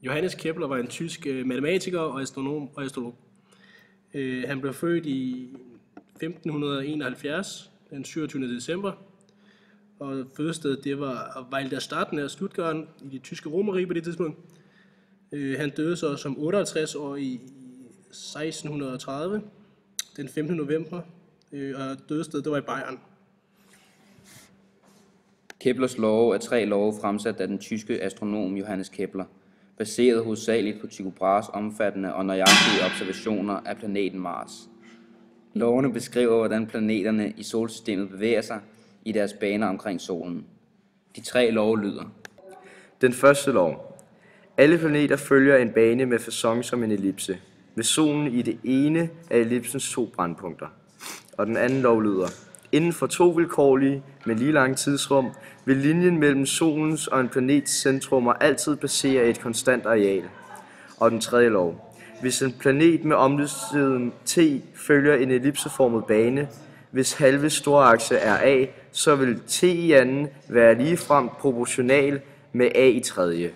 Johannes Kepler var en tysk matematiker og astronom og astrolog. Han blev født i 1571, den 27. december, og fødestedet det var Weil der Stadt nær Stuttgart i det tyske Romerrige på det tidspunkt. Han døde så som 58 år i 1630, den 15. november, og dødestedet det var i Bayern. Keplers love er 3 love fremsat af den tyske astronom Johannes Kepler, baseret hovedsageligt på Tycho Brahes omfattende og nøjagtige observationer af planeten Mars. Lovene beskriver, hvordan planeterne i solsystemet bevæger sig i deres baner omkring solen. De 3 love lyder. Den første lov. Alle planeter følger en bane med facon som en ellipse, med solen i det ene af ellipsens 2 brandpunkter. Og den anden lov lyder. Inden for 2 vilkårlige, men lige lange tidsrum, vil linjen mellem solens og en planets centrummer altid passere et konstant areal. Og den tredje lov. Hvis en planet med omløbstiden t følger en ellipseformet bane, hvis halve storakse er a, så vil t i anden være ligefremt proportional med a i tredje.